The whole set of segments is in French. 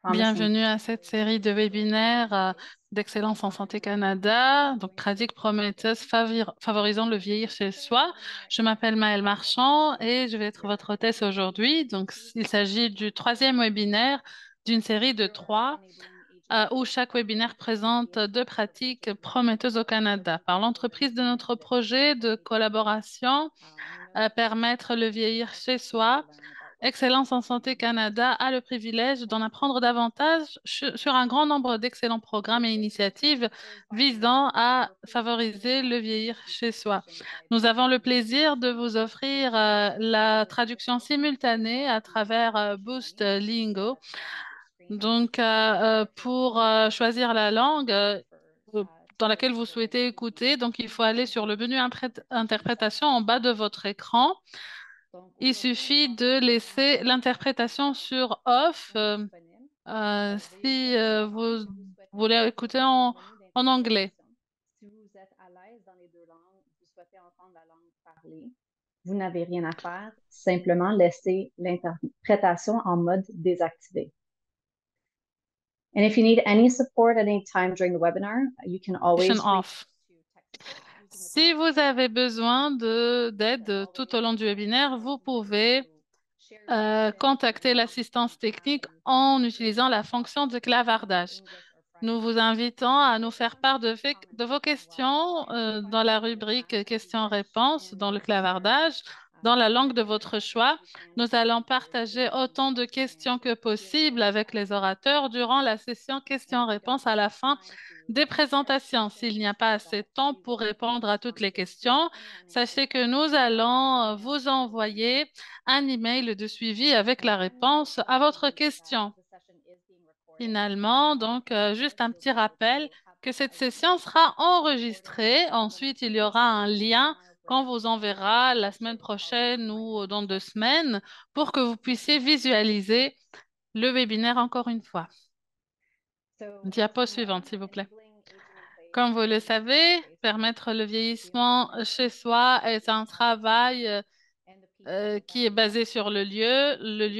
Bienvenue à cette série de webinaires d'Excellence en Santé Canada, donc pratique prometteuse favorisant le vieillir chez soi. Je m'appelle Maëlle Marchand et je vais être votre hôtesse aujourd'hui. Donc, il s'agit du troisième webinaire d'une série de trois où chaque webinaire présente deux pratiques prometteuses au Canada par l'entreprise de notre projet de collaboration permettre le vieillir chez soi. Excellence en Santé Canada a le privilège d'en apprendre davantage sur un grand nombre d'excellents programmes et initiatives visant à favoriser le vieillir chez soi. Nous avons le plaisir de vous offrir la traduction simultanée à travers Boost Lingo. Donc, pour choisir la langue dans laquelle vous souhaitez écouter, donc il faut aller sur le menu interprétation en bas de votre écran. Il suffit de laisser l'interprétation sur off si vous voulez écouter en anglais. Si vous êtes à l'aise dans les deux langues, vous souhaitez entendre la langue parlée, vous n'avez rien à faire, simplement laissez l'interprétation en mode désactivé. And if you need any support at any time during the webinar, you can always Off. Si vous avez besoin d'aide tout au long du webinaire, vous pouvez contacter l'assistance technique en utilisant la fonction de clavardage. Nous vous invitons à nous faire part de vos questions dans la rubrique questions-réponses dans le clavardage, dans la langue de votre choix. Nous allons partager autant de questions que possible avec les orateurs durant la session questions-réponses à la fin des présentations. S'il n'y a pas assez de temps pour répondre à toutes les questions, sachez que nous allons vous envoyer un email de suivi avec la réponse à votre question. Finalement, donc, juste un petit rappel que cette session sera enregistrée. Ensuite, il y aura un lien qu'on vous enverra la semaine prochaine ou dans 2 semaines pour que vous puissiez visualiser le webinaire encore une fois. Diapo suivante, s'il vous plaît. Comme vous le savez, permettre le vieillissement chez soi est un travail qui est basé sur le lieu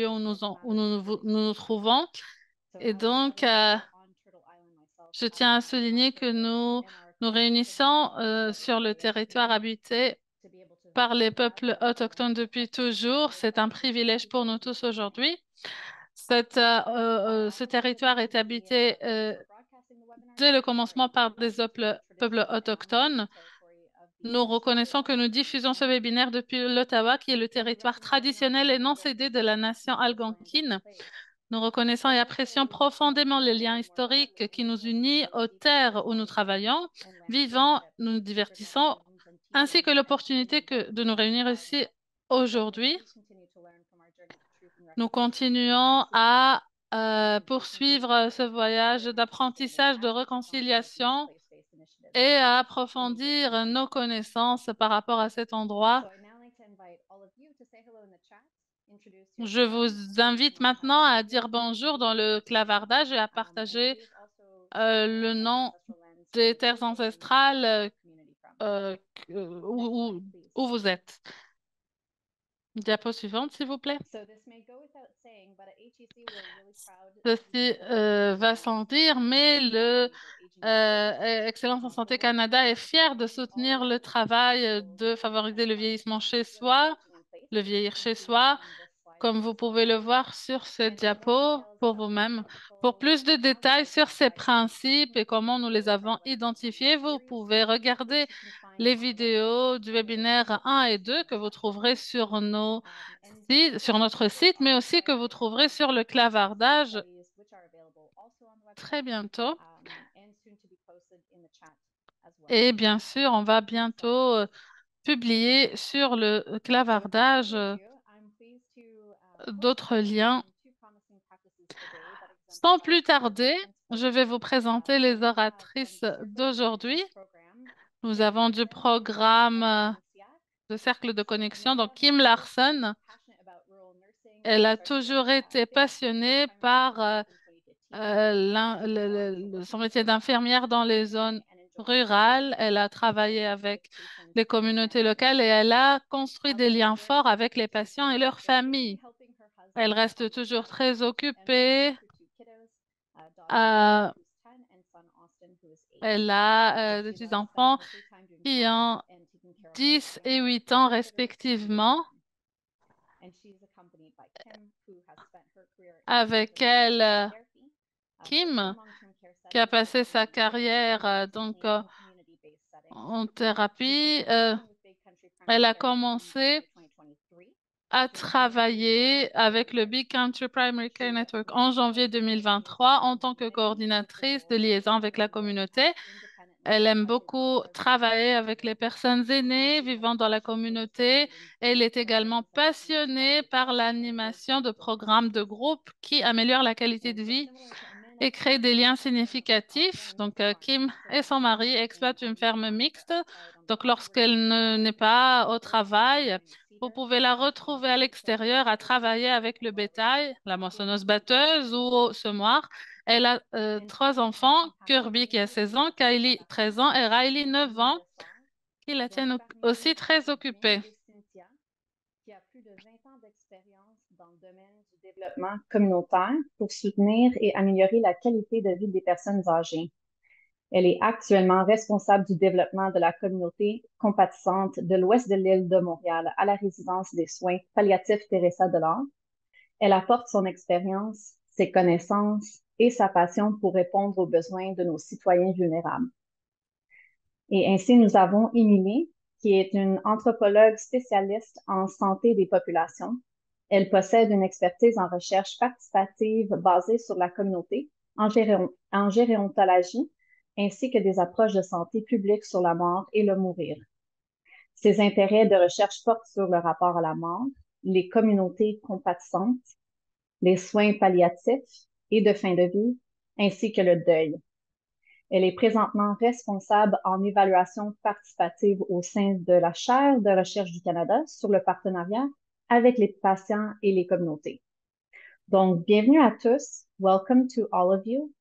où nous trouvons. Et donc, je tiens à souligner que nous réunissons sur le territoire habité par les peuples autochtones depuis toujours. C'est un privilège pour nous tous aujourd'hui. Ce territoire est habité dès le commencement par des peuples autochtones. Nous reconnaissons que nous diffusons ce webinaire depuis l'Ottawa, qui est le territoire traditionnel et non cédé de la nation algonquine. Nous reconnaissons et apprécions profondément les liens historiques qui nous unissent aux terres où nous travaillons, vivons, nous divertissons, ainsi que l'opportunité de nous réunir ici aujourd'hui. Nous continuons à poursuivre ce voyage d'apprentissage, de réconciliation et à approfondir nos connaissances par rapport à cet endroit. Je vous invite maintenant à dire bonjour dans le clavardage et à partager le nom des terres ancestrales euh, où vous êtes. Diapo suivante, s'il vous plaît. Ceci va sans dire, mais le Excellence en Santé Canada est fier de soutenir le travail de favoriser le vieillissement chez soi, le vieillir chez soi, comme vous pouvez le voir sur ce diapo pour vous-même. Pour plus de détails sur ces principes et comment nous les avons identifiés, vous pouvez regarder les vidéos du webinaire 1 et 2 que vous trouverez sur sur notre site, mais aussi que vous trouverez sur le clavardage très bientôt. Et bien sûr, on va bientôt publier sur le clavardage d'autres liens. Sans plus tarder, je vais vous présenter les oratrices d'aujourd'hui. Nous avons du programme de cercle de connexion, donc Kim Larson. Elle a toujours été passionnée par son métier d'infirmière dans les zones rurales. Elle a travaillé avec les communautés locales et elle a construit des liens forts avec les patients et leurs familles. Elle reste toujours très occupée Euh, Elle a des petits-enfants qui ont 10 et 8 ans respectivement. Avec elle, Kim, qui a passé sa carrière en thérapie. Elle a commencé à travailler avec le Big Country Primary Care Network en janvier 2023 en tant que coordinatrice de liaison avec la communauté. Elle aime beaucoup travailler avec les personnes aînées vivant dans la communauté. Elle est également passionnée par l'animation de programmes de groupe qui améliorent la qualité de vie et créent des liens significatifs. Kim et son mari exploitent une ferme mixte. Donc, lorsqu'elle n'est pas au travail, vous pouvez la retrouver à l'extérieur à travailler avec le bétail, la moissonneuse-batteuse ou au semoir. Elle a trois enfants, Kirby qui a 16 ans, Kylie 13 ans et Riley 9 ans, qui la tiennent aussi très occupée. Qui a plus de 20 ans d'expérience dans le domaine du développement communautaire pour soutenir et améliorer la qualité de vie des personnes âgées. Elle est actuellement responsable du développement de la communauté compatissante de l'ouest de l'île de Montréal à la résidence des soins palliatifs Teresa Delord. Elle apporte son expérience, ses connaissances et sa passion pour répondre aux besoins de nos citoyens vulnérables. Et ainsi, nous avons Émilie, qui est une anthropologue spécialiste en santé des populations. Elle possède une expertise en recherche participative basée sur la communauté, en gérontologie, ainsi que des approches de santé publique sur la mort et le mourir. Ses intérêts de recherche portent sur le rapport à la mort, les communautés compatissantes, les soins palliatifs et de fin de vie, ainsi que le deuil. Elle est présentement responsable en évaluation participative au sein de la Chaire de recherche du Canada sur le partenariat avec les patients et les communautés. Donc, bienvenue à tous. Welcome to all of you.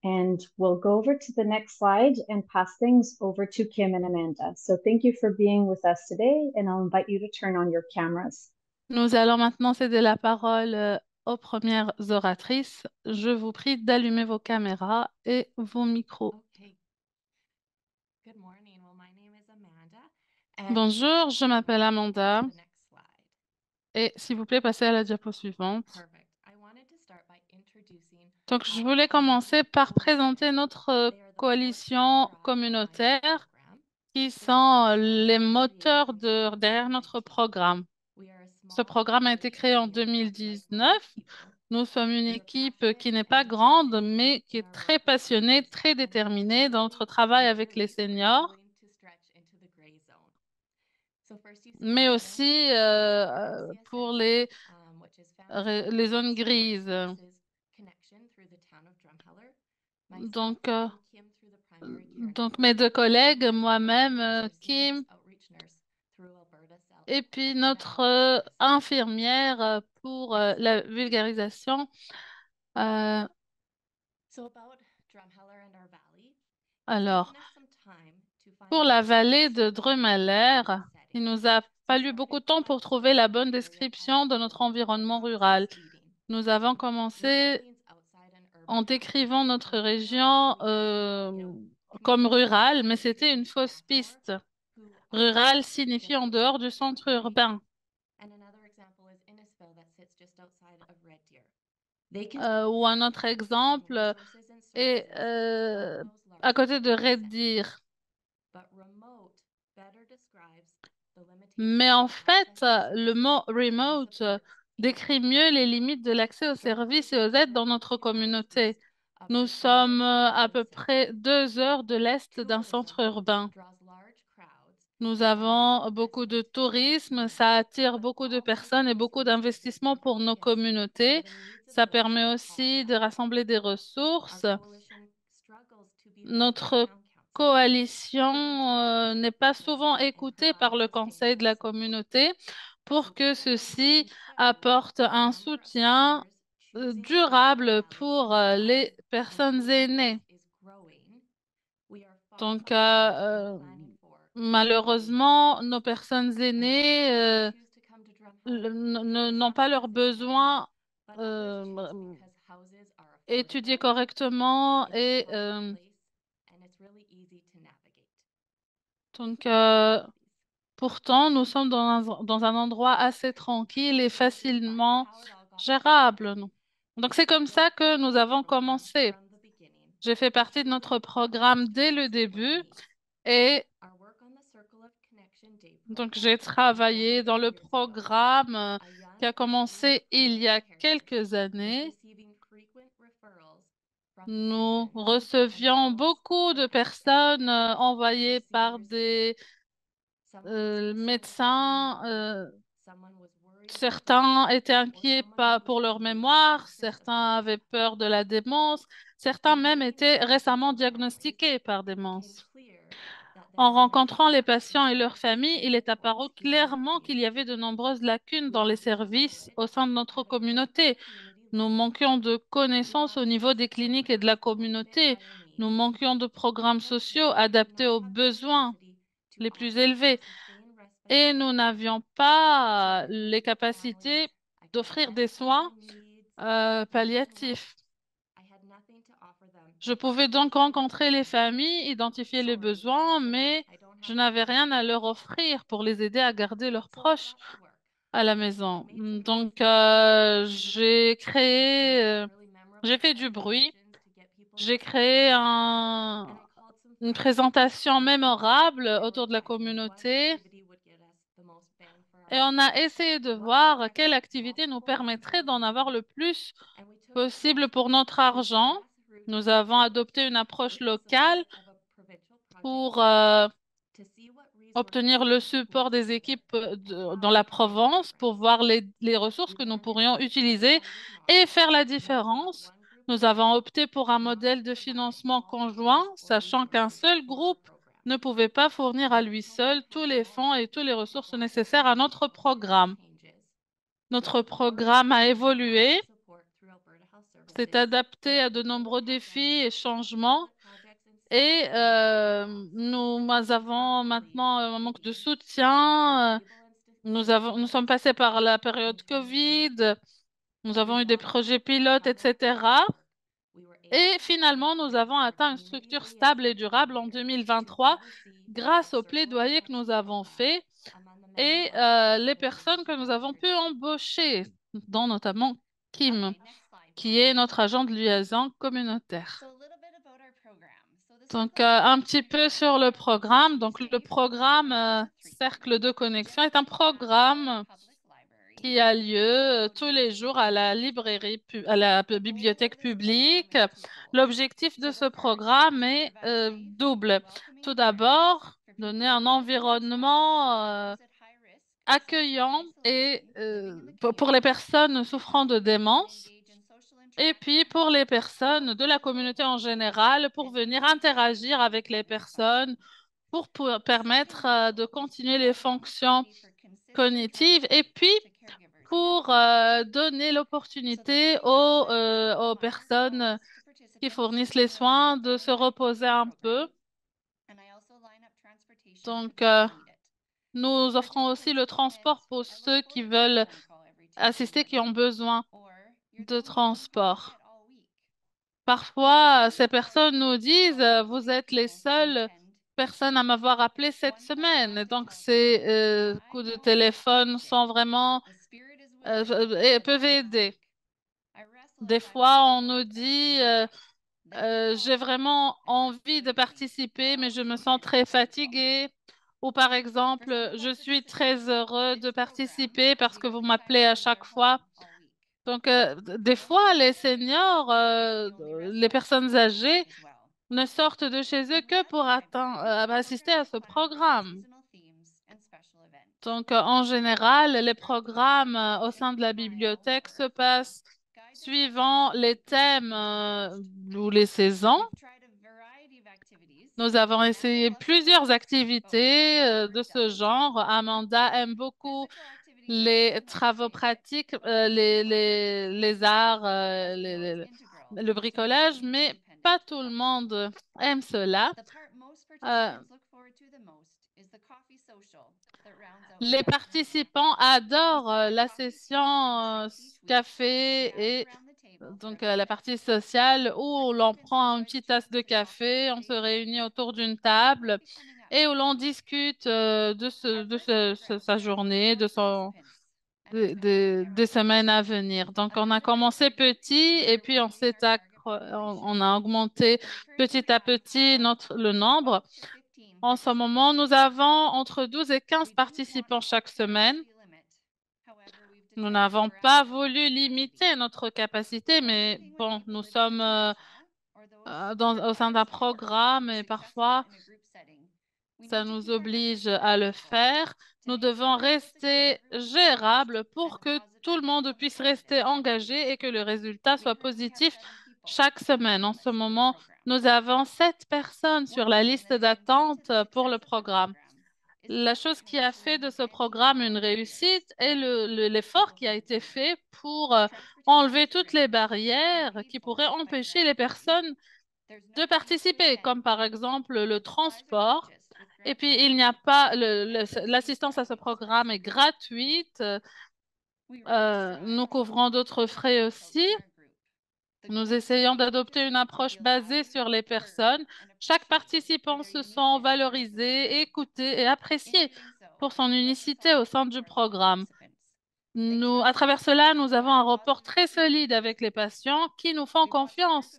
And we'll go over to the next slide and pass things over to Kim and Amanda. So thank you for being with us today, and I'll invite you to turn on your cameras. Nous allons maintenant céder la parole aux premières oratrices. Je vous prie d'allumer vos caméras et vos micros. Bonjour, je m'appelle Amanda. Et s'il vous plaît, passez à la diapo suivante. Donc, je voulais commencer par présenter notre coalition communautaire qui sont les moteurs derrière notre programme. Ce programme a été créé en 2019. Nous sommes une équipe qui n'est pas grande, mais qui est très passionnée, très déterminée dans notre travail avec les seniors, mais aussi pour les zones grises. Donc, euh, donc mes deux collègues, moi-même, Kim, et puis notre infirmière pour la vulgarisation. Euh, alors, pour la vallée de Drumheller, il nous a fallu beaucoup de temps pour trouver la bonne description de notre environnement rural. Nous avons commencé en décrivant notre région comme rurale, mais c'était une fausse piste. Rural signifie en dehors du centre urbain. Ou un autre exemple est à côté de Red Deer. Mais en fait, le mot remote décrit mieux les limites de l'accès aux services et aux aides dans notre communauté. Nous sommes à peu près 2 heures de l'est d'un centre urbain. Nous avons beaucoup de tourisme, ça attire beaucoup de personnes et beaucoup d'investissements pour nos communautés. Ça permet aussi de rassembler des ressources. Notre coalition n'est pas souvent écoutée par le conseil de la communauté pour que ceci apporte un soutien durable pour les personnes aînées. Donc, malheureusement, nos personnes aînées n'ont pas leurs besoins étudier correctement et donc pourtant nous sommes dans un endroit assez tranquille et facilement gérable. Non. Donc c'est comme ça que nous avons commencé. J'ai fait partie de notre programme dès le début et donc j'ai travaillé dans le programme qui a commencé il y a quelques années. Nous recevions beaucoup de personnes envoyées par des médecins. Certains étaient inquiets pour leur mémoire, certains avaient peur de la démence, certains même étaient récemment diagnostiqués par démence. En rencontrant les patients et leurs familles, il est apparu clairement qu'il y avait de nombreuses lacunes dans les services au sein de notre communauté. Nous manquions de connaissances au niveau des cliniques et de la communauté. Nous manquions de programmes sociaux adaptés aux besoins les plus élevés. Et nous n'avions pas les capacités d'offrir des soins palliatifs. Je pouvais donc rencontrer les familles, identifier les besoins, mais je n'avais rien à leur offrir pour les aider à garder leurs proches à la maison. Donc, j'ai fait du bruit, j'ai créé une présentation mémorable autour de la communauté et on a essayé de voir quelle activité nous permettrait d'en avoir le plus possible pour notre argent. Nous avons adopté une approche locale pour obtenir le support des équipes dans la Provence pour voir les ressources que nous pourrions utiliser et faire la différence. Nous avons opté pour un modèle de financement conjoint, sachant qu'un seul groupe ne pouvait pas fournir à lui seul tous les fonds et toutes les ressources nécessaires à notre programme. Notre programme a évolué, s'est adapté à de nombreux défis et changements. Et nous avons maintenant un manque de soutien. Nous sommes passés par la période Covid. Nous avons eu des projets pilotes, etc. Et finalement, nous avons atteint une structure stable et durable en 2023 grâce au plaidoyer que nous avons fait et les personnes que nous avons pu embaucher, dont notamment Kim, qui est notre agent de liaison communautaire. Donc, un petit peu sur le programme. Donc, le programme Cercle de connexion est un programme qui a lieu tous les jours à la à la bibliothèque publique. L'objectif de ce programme est double. Tout d'abord, donner un environnement accueillant et pour les personnes souffrant de démence. Et puis pour les personnes de la communauté en général, pour venir interagir avec les personnes, pour permettre de continuer les fonctions cognitives et puis pour donner l'opportunité aux personnes qui fournissent les soins de se reposer un peu. Donc, nous offrons aussi le transport pour ceux qui veulent assister, qui ont besoin de transport. Parfois, ces personnes nous disent, vous êtes les seules personnes à m'avoir appelé cette semaine. Et donc, ces coups de téléphone sont vraiment et peuvent aider. Des fois, on nous dit, j'ai vraiment envie de participer, mais je me sens très fatiguée. Ou par exemple, je suis très heureux de participer parce que vous m'appelez à chaque fois. Donc, des fois, les seniors, les personnes âgées, ne sortent de chez eux que pour assister à ce programme. Donc, en général, les programmes au sein de la bibliothèque se passent suivant les thèmes ou les saisons. Nous avons essayé plusieurs activités de ce genre. Amanda aime beaucoup les travaux pratiques, les arts, le bricolage, mais pas tout le monde aime cela. Euh, les participants adorent la session café et Donc, la partie sociale où l'on prend une petite tasse de café, on se réunit autour d'une table et où l'on discute sa journée, des semaines à venir. Donc, on a commencé petit et puis on a augmenté petit à petit le nombre. En ce moment, nous avons entre 12 et 15 participants chaque semaine. Nous n'avons pas voulu limiter notre capacité, mais bon, nous sommes au sein d'un programme et parfois ça nous oblige à le faire. Nous devons rester gérables pour que tout le monde puisse rester engagé et que le résultat soit positif chaque semaine. En ce moment, nous avons 7 personnes sur la liste d'attente pour le programme. La chose qui a fait de ce programme une réussite est l'effort qui a été fait pour enlever toutes les barrières qui pourraient empêcher les personnes de participer, comme par exemple le transport. Et puis, il n'y a pas, l'assistance à ce programme est gratuite. Nous couvrons d'autres frais aussi. Nous essayons d'adopter une approche basée sur les personnes. Chaque participant se sent valorisé, écouté et apprécié pour son unicité au sein du programme. À travers cela, nous avons un rapport très solide avec les patients qui nous font confiance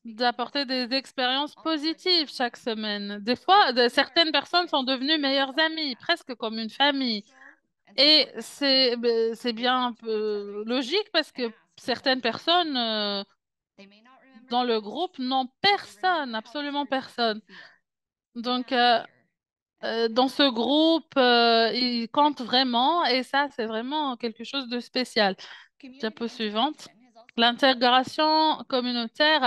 d'apporter des expériences positives chaque semaine. Des fois, certaines personnes sont devenues meilleures amies, presque comme une famille. Et c'est bien un peu logique parce que certaines personnes dans le groupe n'ont personne, absolument personne. Donc, dans ce groupe, ils comptent vraiment et ça, c'est vraiment quelque chose de spécial. Diapo suivante. L'intégration communautaire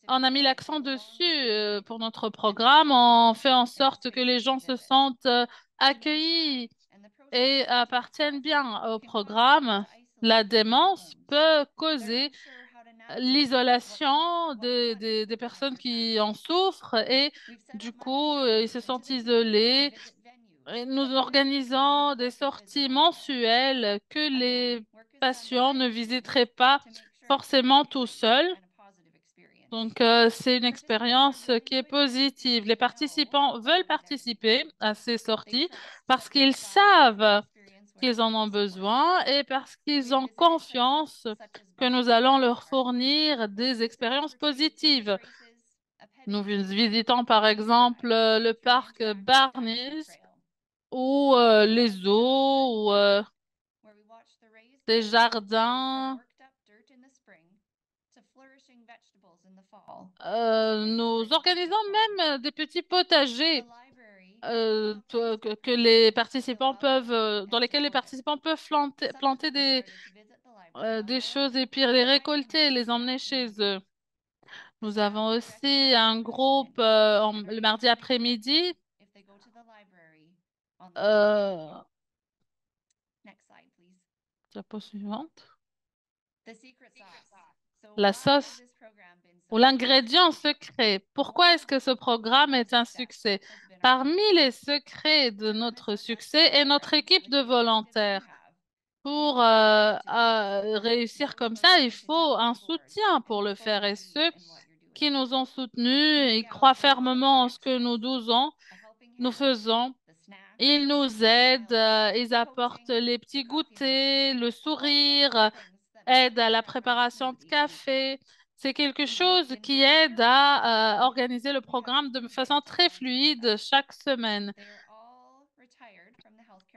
on a mis l'accent dessus pour notre programme. On fait en sorte que les gens se sentent accueillis et appartiennent bien au programme. La démence peut causer l'isolation des personnes qui en souffrent et du coup, ils se sentent isolés. Et nous organisons des sorties mensuelles que les patients ne visiteraient pas forcément tout seuls. Donc, c'est une expérience qui est positive. Les participants veulent participer à ces sorties parce qu'ils savent qu'ils en ont besoin et parce qu'ils ont confiance que nous allons leur fournir des expériences positives. Nous visitons par exemple le parc Barnes ou les zoos ou des jardins. Nous organisons même des petits potagers dans lesquels les participants peuvent planter des choses et puis les récolter, les emmener chez eux. Nous avons aussi un groupe le mardi après-midi. Euh, Diapo suivante. La sauce ou l'ingrédient secret. Pourquoi est-ce que ce programme est un succès? Parmi les secrets de notre succès est notre équipe de volontaires. Pour réussir comme ça, il faut un soutien pour le faire. Et ceux qui nous ont soutenus, ils croient fermement en ce que nous faisons. Ils nous aident, ils apportent les petits goûters, le sourire, aident à la préparation de café. C'est quelque chose qui aide à organiser le programme de façon très fluide chaque semaine.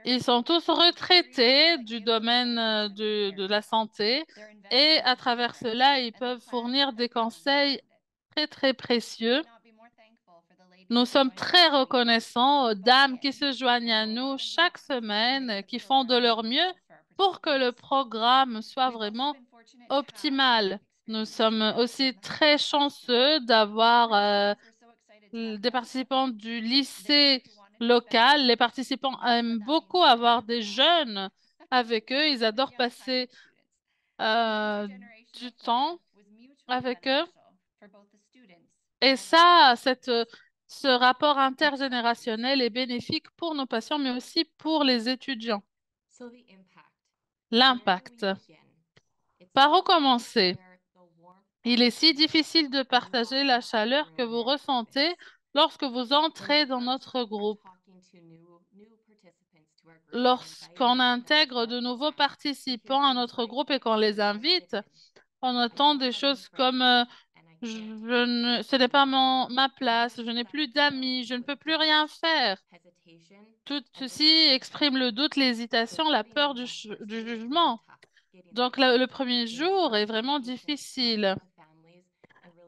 Ils sont tous retraités du domaine de la santé et à travers cela, ils peuvent fournir des conseils très, très précieux. Nous sommes très reconnaissants aux dames qui se joignent à nous chaque semaine, qui font de leur mieux pour que le programme soit vraiment optimal. Nous sommes aussi très chanceux d'avoir des participants du lycée local. Les participants aiment beaucoup avoir des jeunes avec eux. Ils adorent passer euh, du temps avec eux. Et ça, ce rapport intergénérationnel est bénéfique pour nos patients, mais aussi pour les étudiants. L'impact. Par où commencer? Il est si difficile de partager la chaleur que vous ressentez lorsque vous entrez dans notre groupe. Lorsqu'on intègre de nouveaux participants à notre groupe et qu'on les invite, on entend des choses comme ce n'est pas ma place, je n'ai plus d'amis, je ne peux plus rien faire. Tout ceci exprime le doute, l'hésitation, la peur du jugement. Donc, le premier jour est vraiment difficile.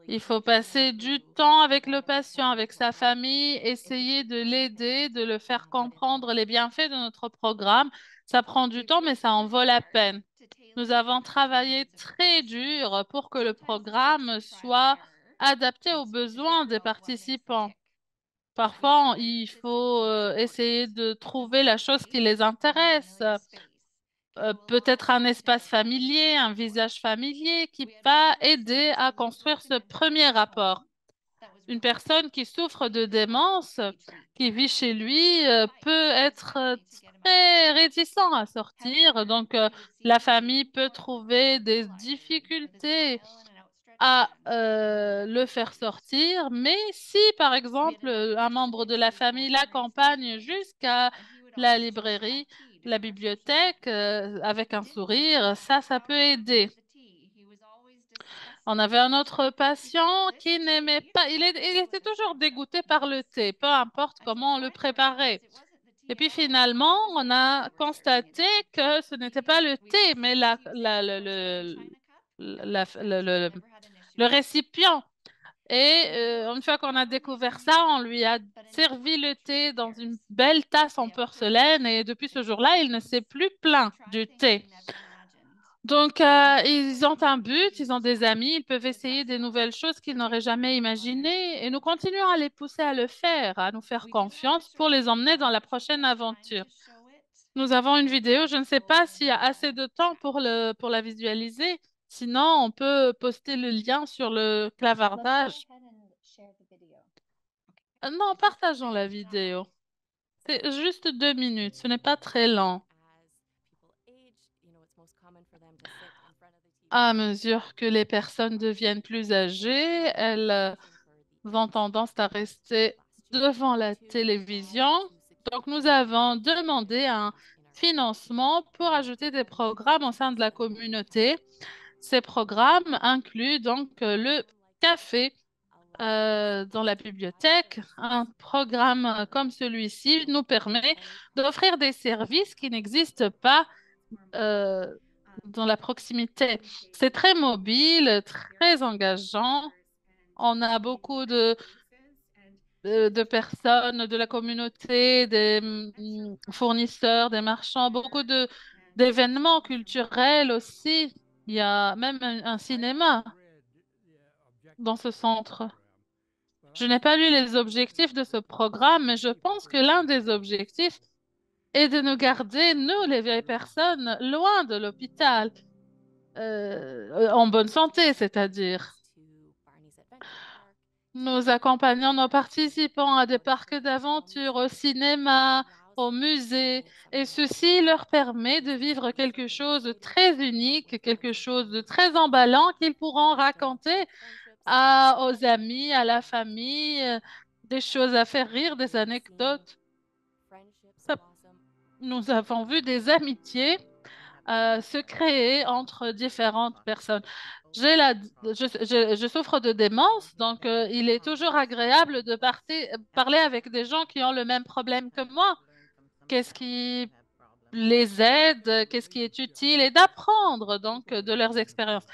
Il faut passer du temps avec le patient, avec sa famille, essayer de l'aider, de le faire comprendre les bienfaits de notre programme. Ça prend du temps, mais ça en vaut la peine. Nous avons travaillé très dur pour que le programme soit adapté aux besoins des participants. Parfois, il faut essayer de trouver la chose qui les intéresse. Peut-être un espace familier, un visage familier qui va aider à construire ce premier rapport. Une personne qui souffre de démence, qui vit chez lui, peut être très réticent à sortir. Donc, la famille peut trouver des difficultés à le faire sortir. Mais si, par exemple, un membre de la famille l'accompagne jusqu'à la librairie, la bibliothèque, avec un sourire, ça peut aider. On avait un autre patient qui n'aimait pas, il était toujours dégoûté par le thé, peu importe comment on le préparait. Et puis finalement, on a constaté que ce n'était pas le thé, mais le récipient. Et une fois qu'on a découvert ça, on lui a servi le thé dans une belle tasse en porcelaine et depuis ce jour-là, il ne s'est plus plaint du thé. Donc, ils ont un but, ils ont des amis, ils peuvent essayer des nouvelles choses qu'ils n'auraient jamais imaginées et nous continuons à les pousser à le faire, à nous faire confiance pour les emmener dans la prochaine aventure. Nous avons une vidéo, je ne sais pas s'il y a assez de temps pour la visualiser, sinon on peut poster le lien sur le clavardage. Non, partageons la vidéo. C'est juste 2 minutes, ce n'est pas très lent. À mesure que les personnes deviennent plus âgées, elles ont tendance à rester devant la télévision. Donc, nous avons demandé un financement pour ajouter des programmes au sein de la communauté. Ces programmes incluent donc le café dans la bibliothèque. Un programme comme celui-ci nous permet d'offrir des services qui n'existent pas euh, dans la proximité. C'est très mobile, très engageant. On a beaucoup de personnes de la communauté, des fournisseurs, des marchands, beaucoup d'événements culturels aussi. Il y a même un cinéma dans ce centre. Je n'ai pas lu les objectifs de ce programme, mais je pense que l'un des objectifs est de nous garder, nous, les vieilles personnes, loin de l'hôpital, en bonne santé, c'est-à-dire. Nous accompagnons nos participants à des parcs d'aventure, au cinéma, au musée, et ceci leur permet de vivre quelque chose de très unique, quelque chose de très emballant qu'ils pourront raconter aux amis, à la famille, des choses à faire rire, des anecdotes. Ça- nous avons vu des amitiés se créer entre différentes personnes. Je souffre de démence, donc il est toujours agréable de parler avec des gens qui ont le même problème que moi. Qu'est-ce qui les aide, qu'est-ce qui est utile et d'apprendre donc de leurs expériences.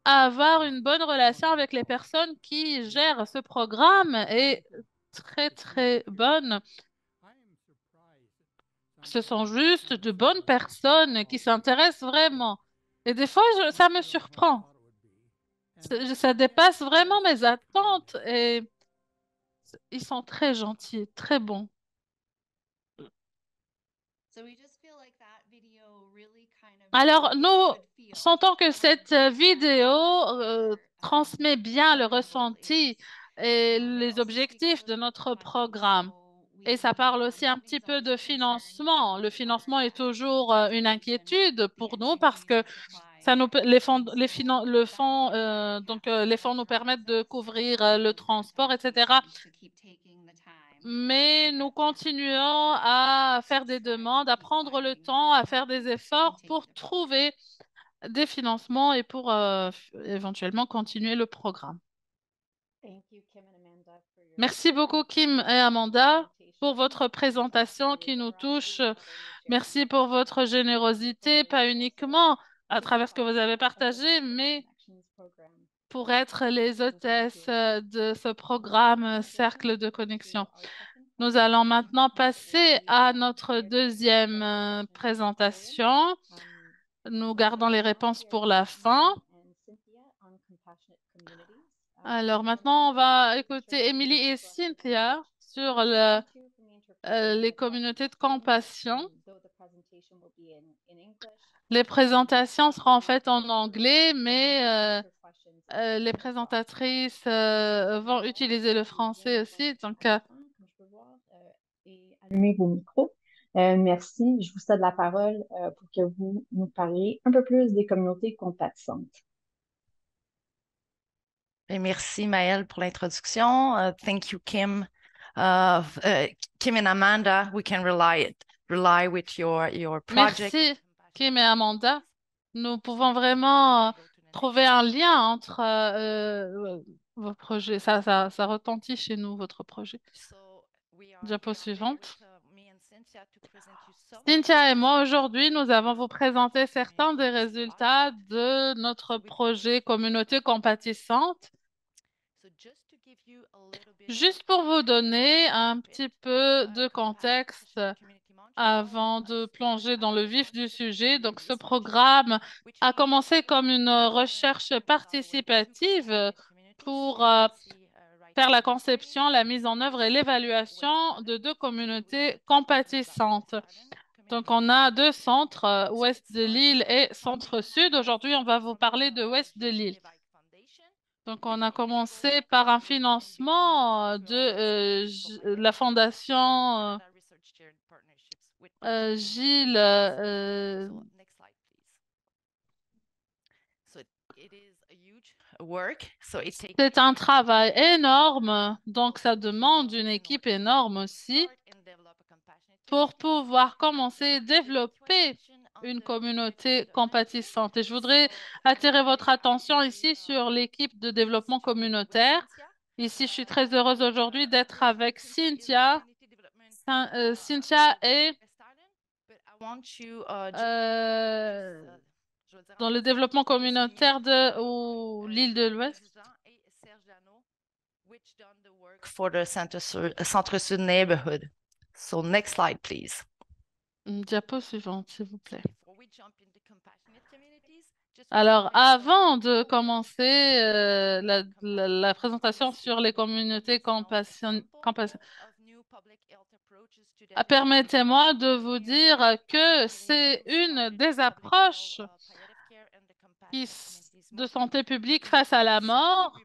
Avoir une bonne relation avec les personnes qui gèrent ce programme est très, très bonne. Ce sont juste de bonnes personnes qui s'intéressent vraiment. Et des fois, ça me surprend. Ça dépasse vraiment mes attentes et ils sont très gentils, très bons. Alors, nous sentons que cette vidéo transmet bien le ressenti et les objectifs de notre programme. Et ça parle aussi un petit peu de financement. Le financement est toujours une inquiétude pour nous parce que le fonds, les fonds nous permettent de couvrir le transport, etc. Mais nous continuons à faire des demandes, à prendre le temps, à faire des efforts pour trouver des financements et pour éventuellement continuer le programme. Merci beaucoup, Kim et Amanda, pour votre présentation qui nous touche. Merci pour votre générosité, pas uniquement à travers ce que vous avez partagé, mais pour être les hôtesses de ce programme Cercle de connexion. Nous allons maintenant passer à notre deuxième présentation. Nous gardons les réponses pour la fin. Alors maintenant, on va écouter Émilie et Cynthia sur les communautés de compassion. Les présentations seront faites en anglais, mais les présentatrices vont utiliser le français aussi. Donc, Allumez vos micros. Merci. Je vous cède la parole pour que vous nous parliez un peu plus des communautés compatissantes. Et merci Maëlle pour l'introduction. Thank you Kim. Kim and Amanda, we can rely with your project. merci Kim et Amanda. Nous pouvons vraiment trouver un lien entre vos projets. Ça retentit chez nous, votre projet. Diapo suivante. Cynthia et moi, aujourd'hui, nous avons vous présenté certains des résultats de notre projet Communauté compatissante. Juste pour vous donner un petit peu de contexte avant de plonger dans le vif du sujet. Donc, ce programme a commencé comme une recherche participative pour faire la conception, la mise en œuvre et l'évaluation de deux communautés compatissantes. Donc, on a deux centres, ouest de l'île et centre-sud. Aujourd'hui, on va vous parler de ouest de l'île. Donc, on a commencé par un financement de la fondation Gilles. C'est un travail énorme, donc ça demande une équipe énorme aussi pour pouvoir commencer à développer une communauté compatissante. Et je voudrais attirer votre attention ici sur l'équipe de développement communautaire. Ici, je suis très heureuse aujourd'hui d'être avec Cynthia. Cynthia est dans le développement communautaire de ou l'île de l'Ouest. For the Centre-Sud neighborhood. So next slide, please. Diapo suivante, s'il vous plaît. Alors, avant de commencer la présentation sur les communautés permettez-moi de vous dire que c'est une des approches de santé publique face à la mort.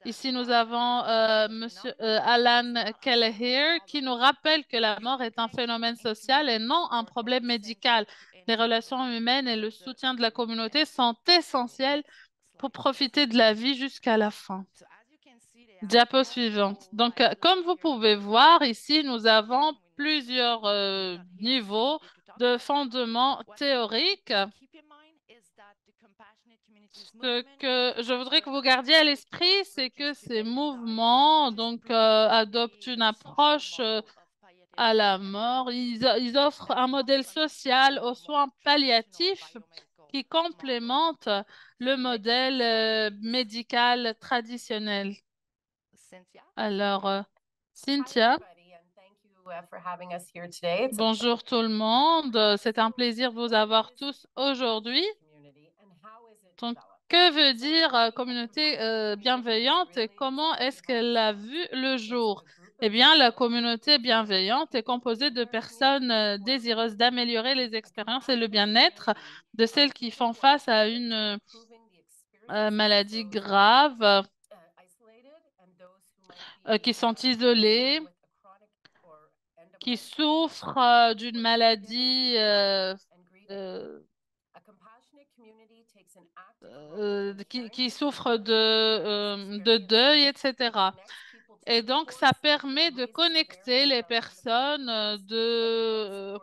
Ici, nous avons Monsieur Alan Kelleher qui nous rappelle que la mort est un phénomène social et non un problème médical. Les relations humaines et le soutien de la communauté sont essentiels pour profiter de la vie jusqu'à la fin. Diapo suivante. Donc, comme vous pouvez voir, ici, nous avons plusieurs niveaux de fondement théorique. Ce que je voudrais que vous gardiez à l'esprit, c'est que ces mouvements adoptent une approche à la mort. Ils offrent un modèle social aux soins palliatifs qui complémente le modèle médical traditionnel. Alors, Cynthia, bonjour tout le monde. C'est un plaisir de vous avoir tous aujourd'hui. Donc, que veut dire communauté bienveillante et comment est-ce qu'elle a vu le jour? Eh bien, la communauté bienveillante est composée de personnes désireuses d'améliorer les expériences et le bien-être de celles qui font face à une maladie grave, qui sont isolées, qui souffrent d'une maladie qui souffrent de deuil, etc. Et donc, ça permet de connecter les personnes, de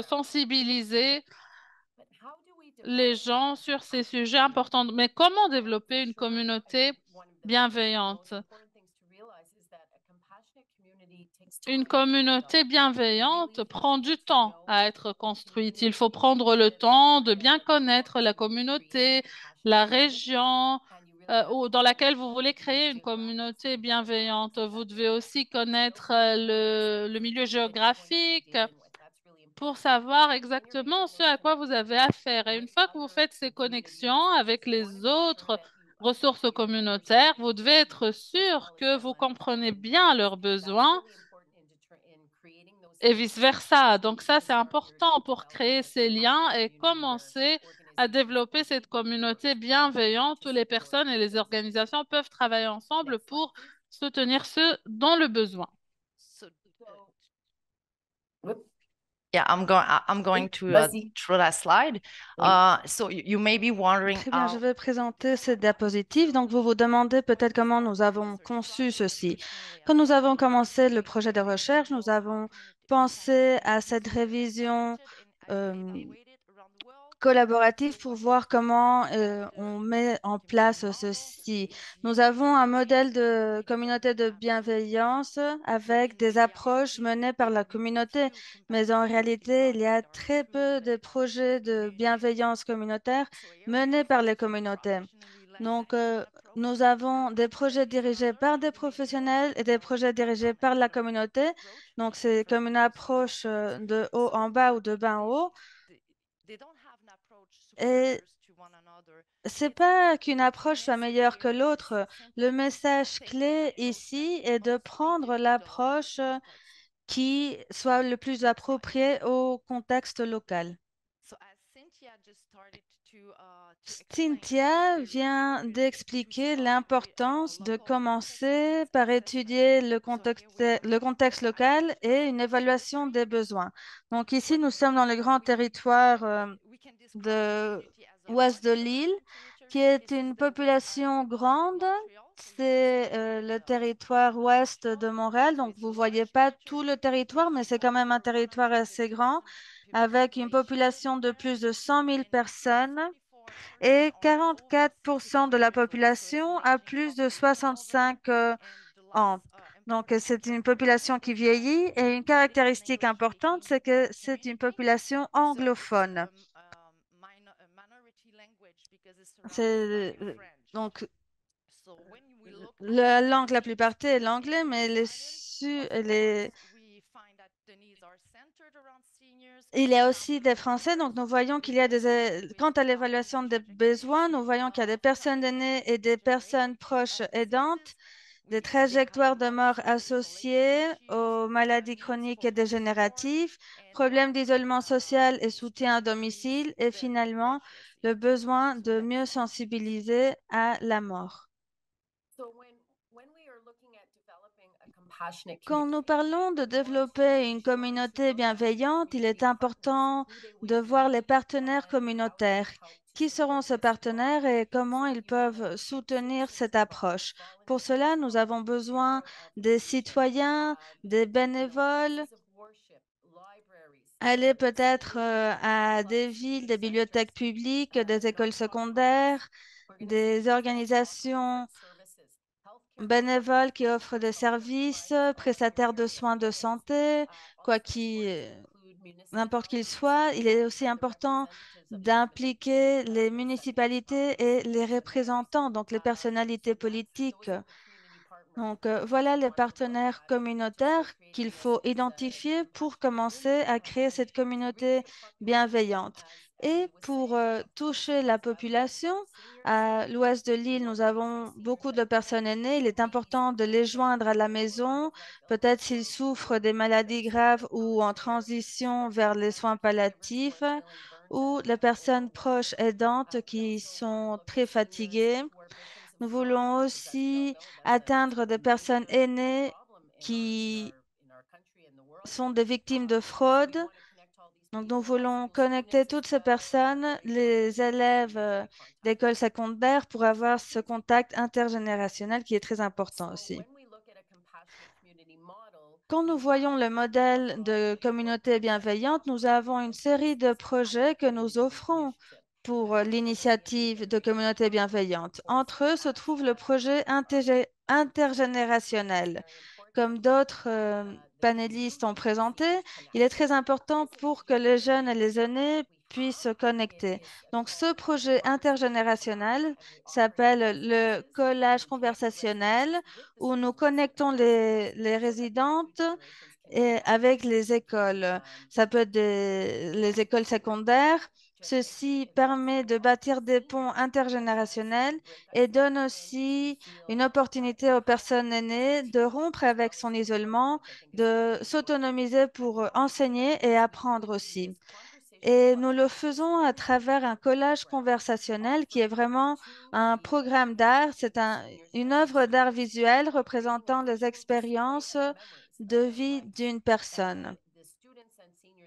sensibiliser les gens sur ces sujets importants. Mais comment développer une communauté bienveillante? Une communauté bienveillante prend du temps à être construite. Il faut prendre le temps de bien connaître la communauté, la région dans laquelle vous voulez créer une communauté bienveillante. Vous devez aussi connaître le milieu géographique pour savoir exactement ce à quoi vous avez affaire. Et une fois que vous faites ces connexions avec les autres ressources communautaires, vous devez être sûr que vous comprenez bien leurs besoins et vice-versa. Donc ça, c'est important pour créer ces liens et commencer à développer cette communauté bienveillante où les personnes et les organisations peuvent travailler ensemble pour soutenir ceux dans le besoin. Yeah, I'm going to through that slide. So you may be wondering. Très bien, je vais présenter cette diapositive. Donc, vous vous demandez peut-être comment nous avons conçu ceci. Quand nous avons commencé le projet de recherche, nous avons pensé à cette révision collaborative pour voir comment on met en place ceci. Nous avons un modèle de communauté de bienveillance avec des approches menées par la communauté, mais en réalité, il y a très peu de projets de bienveillance communautaire menés par les communautés. Donc, nous avons des projets dirigés par des professionnels et des projets dirigés par la communauté. Donc, c'est comme une approche de haut en bas ou de bas en haut. Et c'est pas qu'une approche soit meilleure que l'autre. Le message clé ici est de prendre l'approche qui soit le plus appropriée au contexte local. Cynthia vient d'expliquer l'importance de commencer par étudier le contexte local et une évaluation des besoins. Donc ici, nous sommes dans le grand territoire de ouest de l'île, qui est une population grande. C'est le territoire ouest de Montréal. Donc, vous ne voyez pas tout le territoire, mais c'est quand même un territoire assez grand, avec une population de plus de 100 000 personnes. Et 44% de la population a plus de 65 ans. Donc, c'est une population qui vieillit et une caractéristique importante, c'est que c'est une population anglophone. Donc, la langue la plus parlée est l'anglais, mais il y a aussi des Français. Donc, nous voyons qu'il y a quant à l'évaluation des besoins, nous voyons qu'il y a des personnes aînées et des personnes proches aidantes, des trajectoires de mort associées aux maladies chroniques et dégénératives, problèmes d'isolement social et soutien à domicile, et finalement, le besoin de mieux sensibiliser à la mort. Quand nous parlons de développer une communauté bienveillante, il est important de voir les partenaires communautaires. Qui seront ces partenaires et comment ils peuvent soutenir cette approche? Pour cela, nous avons besoin des citoyens, des bénévoles. Aller peut-être à des villes, des bibliothèques publiques, des écoles secondaires, des organisations bénévoles qui offrent des services, prestataires de soins de santé, n'importe qu'ils soient. Il est aussi important d'impliquer les municipalités et les représentants, donc les personnalités politiques. Donc, voilà les partenaires communautaires qu'il faut identifier pour commencer à créer cette communauté bienveillante. Et pour toucher la population, à l'ouest de l'île, nous avons beaucoup de personnes aînées. Il est important de les joindre à la maison, peut-être s'ils souffrent des maladies graves ou en transition vers les soins palliatifs, ou les personnes proches aidantes qui sont très fatiguées. Nous voulons aussi atteindre des personnes aînées qui sont des victimes de fraude Donc, nous voulons connecter toutes ces personnes, les élèves d'école secondaire, pour avoir ce contact intergénérationnel qui est très important aussi. Quand nous voyons le modèle de communauté bienveillante, nous avons une série de projets que nous offrons pour l'initiative de communauté bienveillante. Entre eux se trouve le projet intergénérationnel. Comme d'autres panélistes ont présenté, il est très important pour que les jeunes et les aînés puissent se connecter. Donc, ce projet intergénérationnel s'appelle le collage conversationnel, où nous connectons les résidentes et avec les écoles. Ça peut être les écoles secondaires. Ceci permet de bâtir des ponts intergénérationnels et donne aussi une opportunité aux personnes aînées de rompre avec son isolement, de s'autonomiser pour enseigner et apprendre aussi. Et nous le faisons à travers un collage conversationnel qui est vraiment un programme d'art. C'est une œuvre d'art visuel représentant les expériences de vie d'une personne.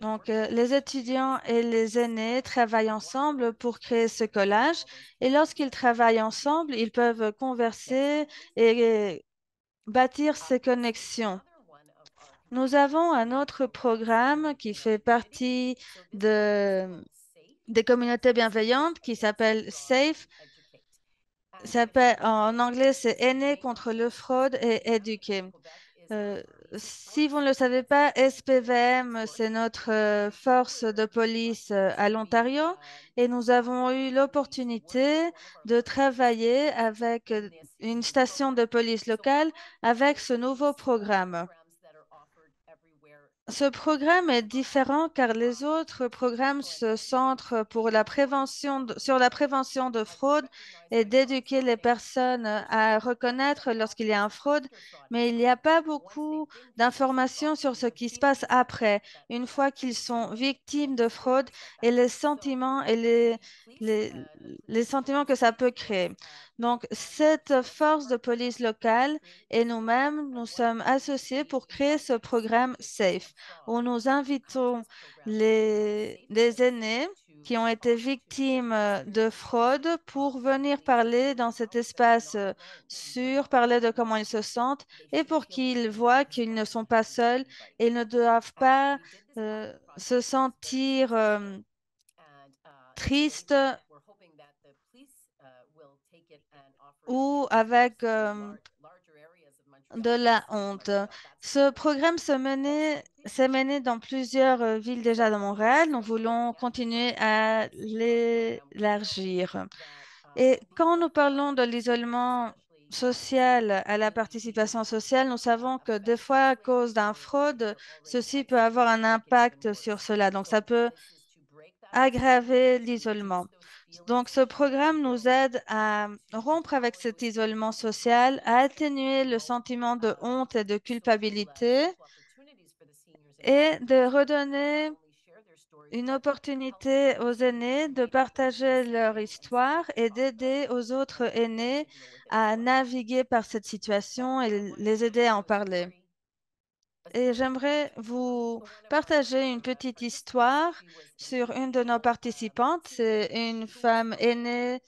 Donc, les étudiants et les aînés travaillent ensemble pour créer ce collage. Et lorsqu'ils travaillent ensemble, ils peuvent converser et bâtir ces connexions. Nous avons un autre programme qui fait partie des communautés bienveillantes qui s'appelle SAFE. En anglais, c'est Aînés contre le fraude et éduquer. Euh, Si vous ne le savez pas, SPVM, c'est notre force de police à l'Ontario et nous avons eu l'opportunité de travailler avec une station de police locale avec ce nouveau programme. Ce programme est différent car les autres programmes se centrent sur la prévention de fraude et d'éduquer les personnes à reconnaître lorsqu'il y a une fraude, mais il n'y a pas beaucoup d'informations sur ce qui se passe après, une fois qu'ils sont victimes de fraude et les sentiments et les sentiments que ça peut créer. Donc, cette force de police locale et nous-mêmes, nous sommes associés pour créer ce programme SAFE, où nous invitons les aînés qui ont été victimes de fraude pour venir parler dans cet espace sûr, parler de comment ils se sentent et pour qu'ils voient qu'ils ne sont pas seuls et ils ne doivent pas se sentir tristes ou avec de la honte. Ce programme s'est mené dans plusieurs villes déjà de Montréal. Nous voulons continuer à l'élargir. Et quand nous parlons de l'isolement social à la participation sociale, nous savons que des fois, à cause d'un fraude, ceci peut avoir un impact sur cela. Donc, ça peut aggraver l'isolement. Donc, ce programme nous aide à rompre avec cet isolement social, à atténuer le sentiment de honte et de culpabilité et de redonner une opportunité aux aînés de partager leur histoire et d'aider aux autres aînés à naviguer par cette situation et les aider à en parler. Et j'aimerais vous partager une petite histoire sur une de nos participantes. C'est une femme aînée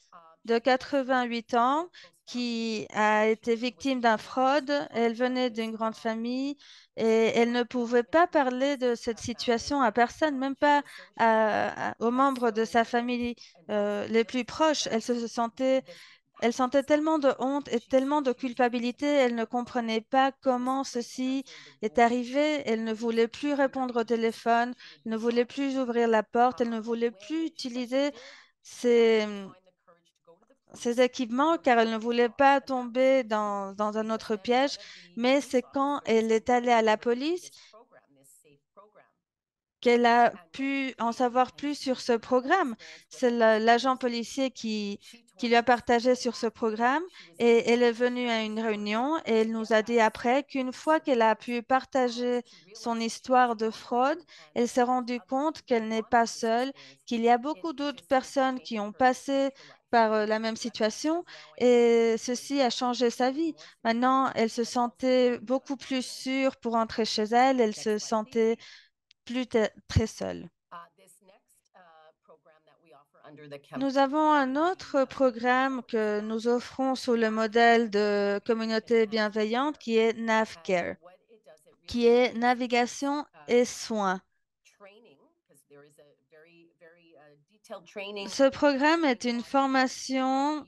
de 88 ans qui a été victime d'un fraude. Elle venait d'une grande famille et elle ne pouvait pas parler de cette situation à personne, même pas aux membres de sa famille les plus proches. Elle sentait tellement de honte et tellement de culpabilité, elle ne comprenait pas comment ceci est arrivé. Elle ne voulait plus répondre au téléphone, ne voulait plus ouvrir la porte, elle ne voulait plus utiliser ses, ses équipements car elle ne voulait pas tomber dans un autre piège. Mais c'est quand elle est allée à la police qu'elle a pu en savoir plus sur ce programme. C'est l'agent policier qui lui a partagé sur ce programme et elle est venue à une réunion et elle nous a dit après qu'une fois qu'elle a pu partager son histoire de fraude, elle s'est rendue compte qu'elle n'est pas seule, qu'il y a beaucoup d'autres personnes qui ont passé par la même situation et ceci a changé sa vie. Maintenant, elle se sentait beaucoup plus sûre pour entrer chez elle, elle se sentait plus très seule. Nous avons un autre programme que nous offrons sous le modèle de communauté bienveillante qui est NavCare, qui est navigation et soins. Ce programme est une formation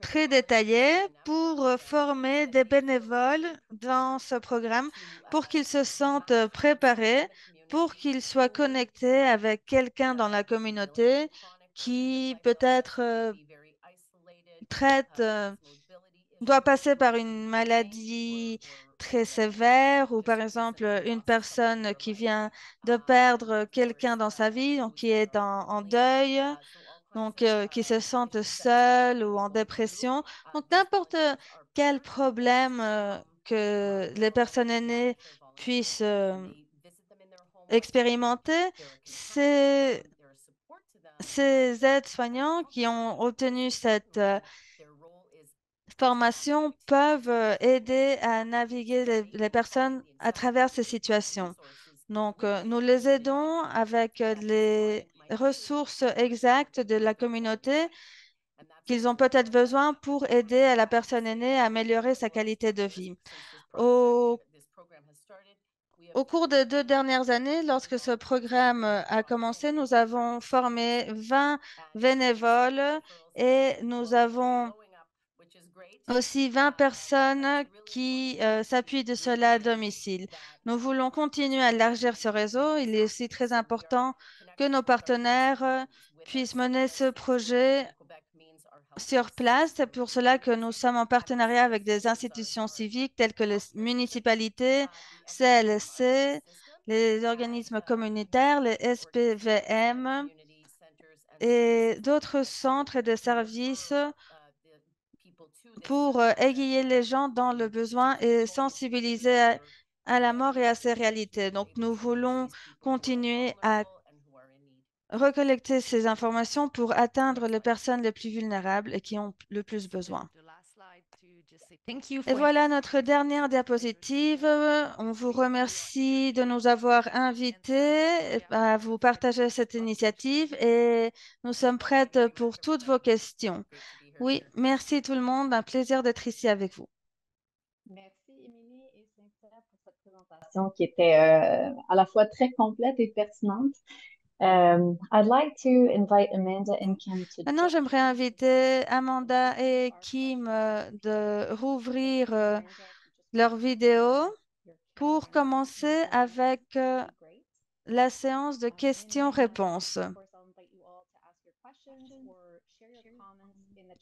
très détaillée pour former des bénévoles dans ce programme pour qu'ils se sentent préparés, pour qu'ils soient connectés avec quelqu'un dans la communauté qui peut-être doit passer par une maladie très sévère ou par exemple une personne qui vient de perdre quelqu'un dans sa vie, donc qui est en deuil, donc qui se sentent seuls ou en dépression. Donc n'importe quel problème que les personnes aînées puissent expérimenter, ces aides-soignants qui ont obtenu cette formation peuvent aider à naviguer les personnes à travers ces situations. Donc, nous les aidons avec les ressources exactes de la communauté qu'ils ont peut-être besoin pour aider à la personne aînée à améliorer sa qualité de vie. Au cours des 2 dernières années, lorsque ce programme a commencé, nous avons formé 20 bénévoles et nous avons aussi 20 personnes qui s'appuient de cela à domicile. Nous voulons continuer à élargir ce réseau. Il est aussi très important que nos partenaires puissent mener ce projet sur place. C'est pour cela que nous sommes en partenariat avec des institutions civiques telles que les municipalités, CLSC, les organismes communautaires, les SPVM et d'autres centres et des services pour aiguiller les gens dans le besoin et sensibiliser à la mort et à ses réalités. Donc, nous voulons continuer à recollecter ces informations pour atteindre les personnes les plus vulnérables et qui ont le plus besoin. Et voilà notre dernière diapositive. On vous remercie de nous avoir invités à vous partager cette initiative et nous sommes prêtes pour toutes vos questions. Oui, merci tout le monde. Un plaisir d'être ici avec vous. Merci, Émilie et Cynthia, pour cette présentation qui était à la fois très complète et pertinente. I'd like to invite Amanda and Kim to Maintenant, j'aimerais inviter Amanda et Kim de rouvrir leur vidéo pour commencer avec la séance de questions-réponses.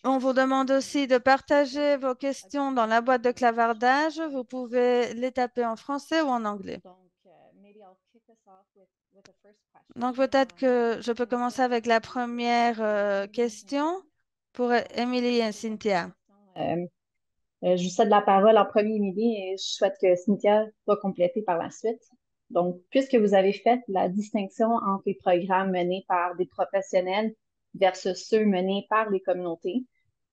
On vous demande aussi de partager vos questions dans la boîte de clavardage. Vous pouvez les taper en français ou en anglais. Donc, peut-être que je peux commencer avec la première question pour Émilie et Cynthia. Je vous cède la parole en premier, Émilie, et je souhaite que Cynthia va compléter par la suite. Donc, puisque vous avez fait la distinction entre les programmes menés par des professionnels versus ceux menés par les communautés,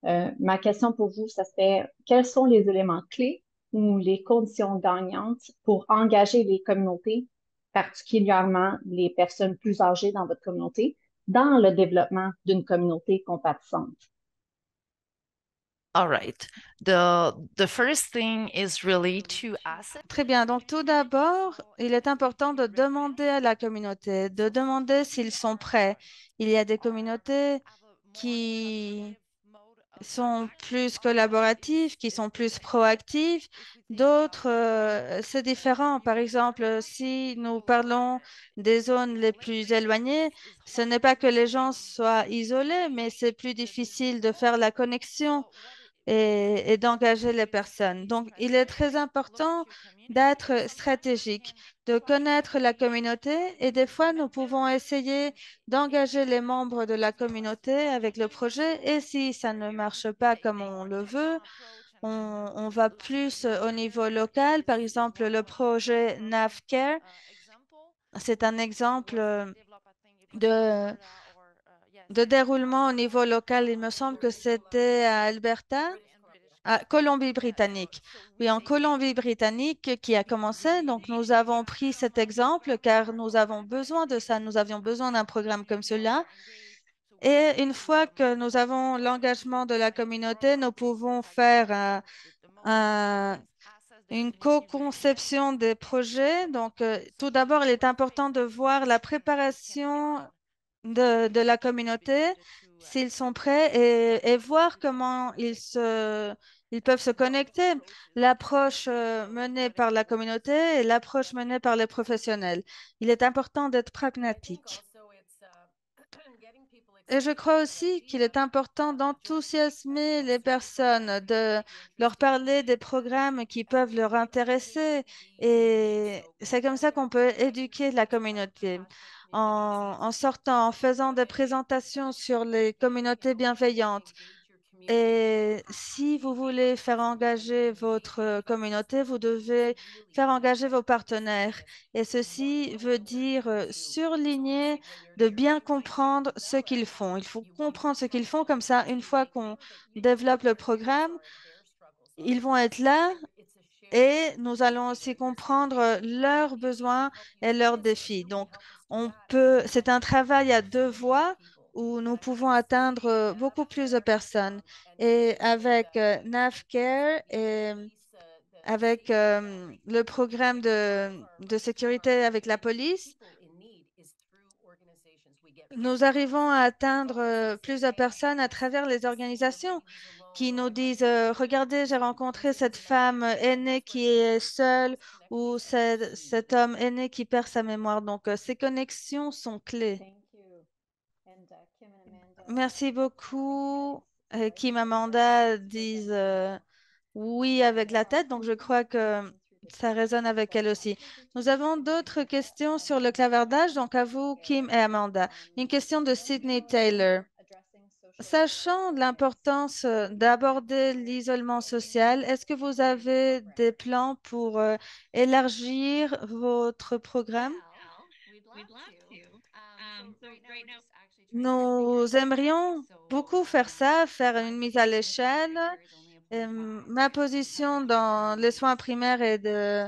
ma question pour vous, ça serait quels sont les éléments clés ou les conditions gagnantes pour engager les communautés, particulièrement les personnes plus âgées dans votre communauté, dans le développement d'une communauté compatissante? All right. The first thing is really to ask. Très bien. Donc, tout d'abord, il est important de demander à la communauté, de demander s'ils sont prêts. Il y a des communautés qui sont plus collaboratives, qui sont plus proactives. D'autres, c'est différent. Par exemple, si nous parlons des zones les plus éloignées, ce n'est pas que les gens soient isolés, mais c'est plus difficile de faire la connexion et d'engager les personnes. Donc, il est très important d'être stratégique, de connaître la communauté et des fois, nous pouvons essayer d'engager les membres de la communauté avec le projet et si ça ne marche pas comme on le veut, on va plus au niveau local. Par exemple, le projet NavCare, c'est un exemple de déroulement au niveau local. Il me semble que c'était à Alberta. Colombie-Britannique. Oui, en Colombie-Britannique qui a commencé. Donc, nous avons pris cet exemple car nous avons besoin de ça. Nous avions besoin d'un programme comme cela. Et une fois que nous avons l'engagement de la communauté, nous pouvons faire une co-conception des projets. Donc, tout d'abord, il est important de voir la préparation de la communauté, s'ils sont prêts, et voir comment ils peuvent se connecter. L'approche menée par la communauté et l'approche menée par les professionnels. Il est important d'être pragmatique. Et je crois aussi qu'il est important d'enthousiasmer les personnes, de leur parler des programmes qui peuvent leur intéresser. Et c'est comme ça qu'on peut éduquer la communauté. En sortant, en faisant des présentations sur les communautés bienveillantes. Et si vous voulez faire engager votre communauté, vous devez faire engager vos partenaires. Et ceci veut dire surligner, de bien comprendre ce qu'ils font. Il faut comprendre ce qu'ils font, comme ça, une fois qu'on développe le programme, ils vont être là et nous allons aussi comprendre leurs besoins et leurs défis. Donc, c'est un travail à deux voies où nous pouvons atteindre beaucoup plus de personnes. Et avec NavCare et avec le programme de sécurité avec la police, nous arrivons à atteindre plus de personnes à travers les organisations qui nous disent, regardez, j'ai rencontré cette femme aînée qui est seule ou cet homme aîné qui perd sa mémoire. Donc, ces connexions sont clés. Merci beaucoup. Kim Amanda disent oui avec la tête, donc je crois que ça résonne avec elle aussi. Nous avons d'autres questions sur le clavardage, donc à vous, Kim et Amanda. Une question de Sydney Taylor. Sachant l'importance d'aborder l'isolement social, est-ce que vous avez des plans pour élargir votre programme? Nous aimerions beaucoup faire ça, faire une mise à l'échelle. Ma position dans les soins primaires est de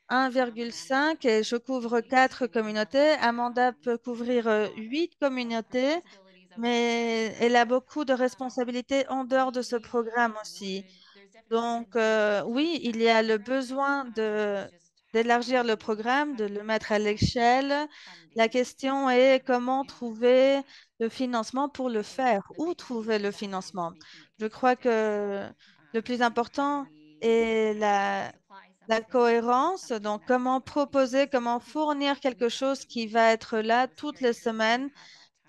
1,5 et je couvre 4 communautés. Amanda peut couvrir 8 communautés, mais elle a beaucoup de responsabilités en dehors de ce programme aussi. Donc, oui, il y a le besoin d'élargir le programme, de le mettre à l'échelle. La question est comment trouver le financement pour le faire, où trouver le financement. Je crois que le plus important est la cohérence. Donc, comment proposer, comment fournir quelque chose qui va être là toutes les semaines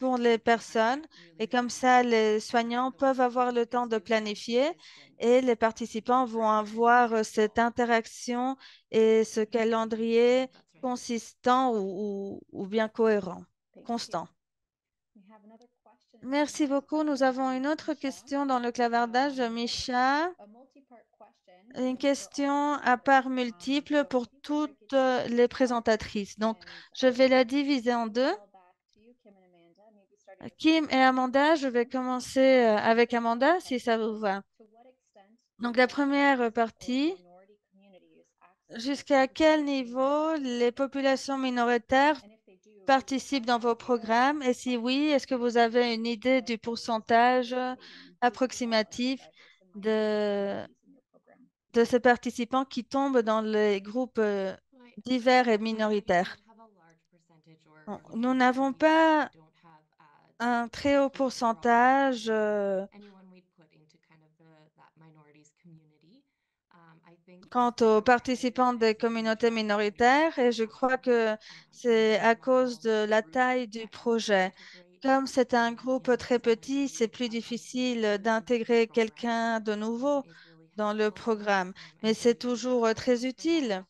pour les personnes. Et comme ça, les soignants peuvent avoir le temps de planifier et les participants vont avoir cette interaction et ce calendrier consistant ou bien cohérent, constant. Merci beaucoup. Nous avons une autre question dans le clavardage de Misha. Une question à part multiple pour toutes les présentatrices. Donc, je vais la diviser en deux. Kim et Amanda, je vais commencer avec Amanda, si ça vous va. Donc, la première partie, jusqu'à quel niveau les populations minoritaires participent dans vos programmes? Et si oui, est-ce que vous avez une idée du pourcentage approximatif de, de ces participants qui tombent dans les groupes divers et minoritaires? Bon, nous n'avons pas un très haut pourcentage. Quant aux participants des communautés minoritaires, et je crois que c'est à cause de la taille du projet. Comme c'est un groupe très petit, c'est plus difficile d'intégrer quelqu'un de nouveau dans le programme, mais c'est toujours très utile.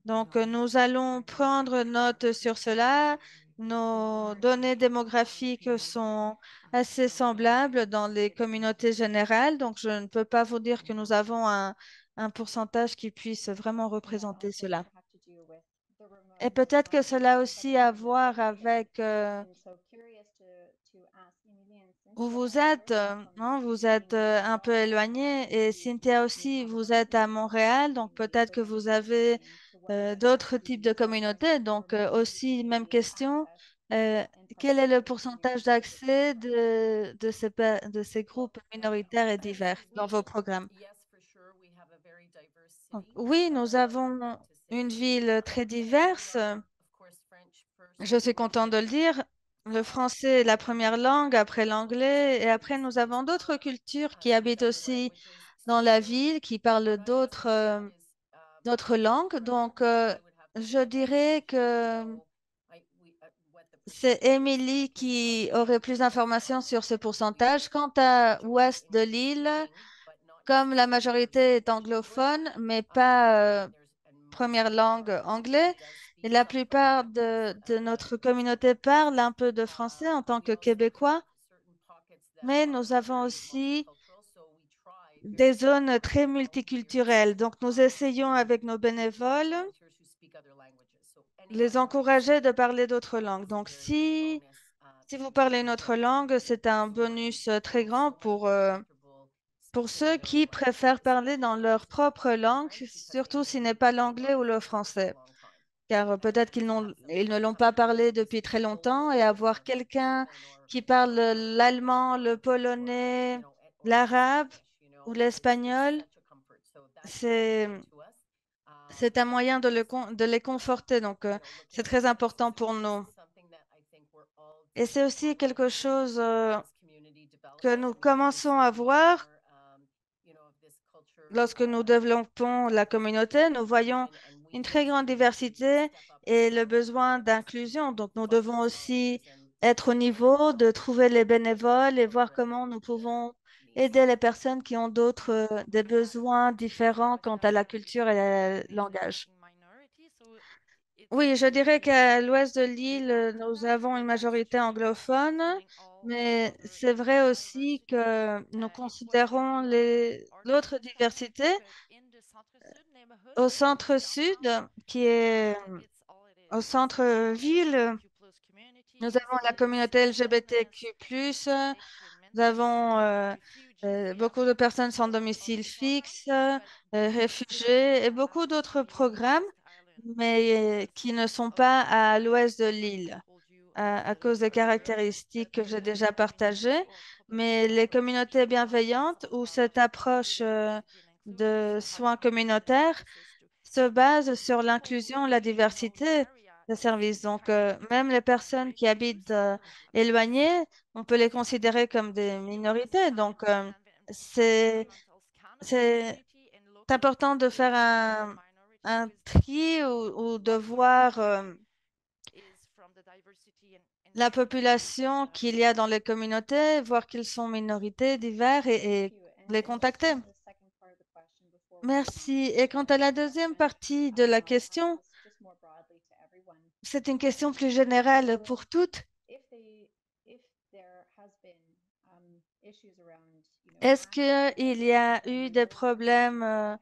Donc, nous allons prendre note sur cela. Nos données démographiques sont assez semblables dans les communautés générales, donc je ne peux pas vous dire que nous avons un pourcentage qui puisse vraiment représenter cela. Et peut-être que cela a aussi à voir avec où vous êtes. Non, vous êtes un peu éloigné. Et Cynthia aussi, vous êtes à Montréal, donc peut-être que vous avez d'autres types de communautés. Donc aussi, même question, Euh, quel est le pourcentage d'accès de ces groupes minoritaires et divers dans vos programmes? Donc, oui, nous avons une ville très diverse. Je suis contente de le dire. Le français est la première langue, après l'anglais, et après nous avons d'autres cultures qui habitent aussi dans la ville, qui parlent d'autres langues. Donc, je dirais que c'est Émilie qui aurait plus d'informations sur ce pourcentage. Quant à ouest de l'île, comme la majorité est anglophone, mais pas première langue anglais, et la plupart de notre communauté parle un peu de français en tant que Québécois, mais nous avons aussi des zones très multiculturelles. Donc, nous essayons avec nos bénévoles les encourager de parler d'autres langues. Donc, si vous parlez une autre langue, c'est un bonus très grand pour ceux qui préfèrent parler dans leur propre langue, surtout si ce n'est pas l'anglais ou le français. Car peut-être ils ne l'ont pas parlé depuis très longtemps et avoir quelqu'un qui parle l'allemand, le polonais, l'arabe ou l'espagnol, c'est, c'est un moyen de les conforter. Donc, c'est très important pour nous. Et c'est aussi quelque chose que nous commençons à voir lorsque nous développons la communauté. Nous voyons une très grande diversité et le besoin d'inclusion. Donc, nous devons aussi être au niveau de trouver les bénévoles et voir comment nous pouvons aider les personnes qui ont des besoins différents quant à la culture et le langage. Oui, je dirais qu'à l'ouest de l'île, nous avons une majorité anglophone, mais c'est vrai aussi que nous considérons l'autre diversité au centre-sud, qui est au centre-ville. Nous avons la communauté LGBTQ+, nous avons beaucoup de personnes sans domicile fixe, réfugiés et beaucoup d'autres programmes, mais qui ne sont pas à l'ouest de l'île à cause des caractéristiques que j'ai déjà partagées. Mais les communautés bienveillantes ou cette approche de soins communautaires se base sur l'inclusion, la diversité des services. Donc, même les personnes qui habitent éloignées, on peut les considérer comme des minorités. Donc, c'est, c'est important de faire un tri ou de voir la population qu'il y a dans les communautés, voir qu'ils sont minorités, divers et les contacter. Merci. Et quant à la deuxième partie de la question, c'est une question plus générale pour toutes. Est-ce qu'il y a eu des problèmes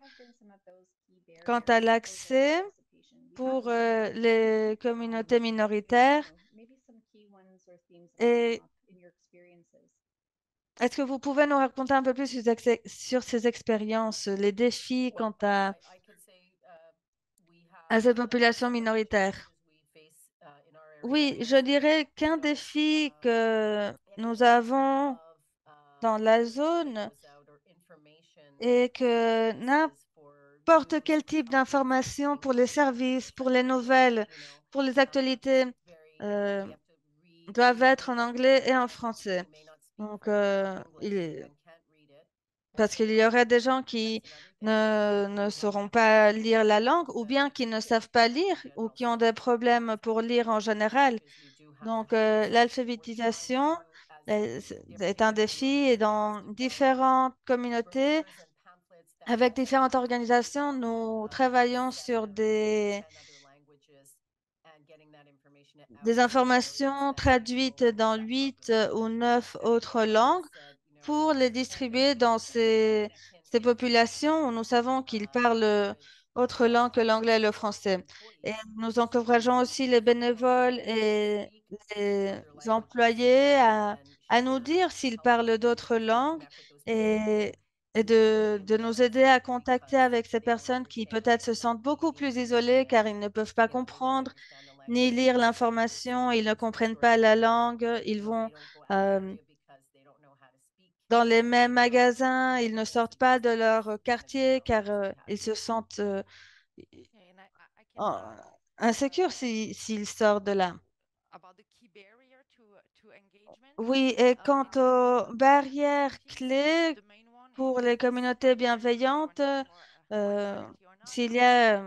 quant à l'accès pour les communautés minoritaires? Et est-ce que vous pouvez nous raconter un peu plus sur ces expériences, les défis quant à ces populations minoritaires? Oui, je dirais qu'un défi que nous avons dans la zone est que n'importe quel type d'information pour les services, pour les nouvelles, pour les actualités, euh, doivent être en anglais et en français. Donc, parce qu'il y aurait des gens qui ne sauront pas lire la langue ou bien qui ne savent pas lire ou qui ont des problèmes pour lire en général. Donc, l'alphabétisation est un défi et dans différentes communautés, avec différentes organisations, nous travaillons sur des informations traduites dans 8 ou 9 autres langues pour les distribuer dans ces populations où nous savons qu'ils parlent autre langue que l'anglais et le français. Et nous encourageons aussi les bénévoles et les employés à nous dire s'ils parlent d'autres langues et, et de nous aider à contacter avec ces personnes qui peut-être se sentent beaucoup plus isolées car ils ne peuvent pas comprendre ni lire l'information, ils ne comprennent pas la langue, ils vont dans les mêmes magasins, ils ne sortent pas de leur quartier car ils se sentent en- insécures s'ils sortent de là. Oui, et quant aux barrières clés pour les communautés bienveillantes, s'il y a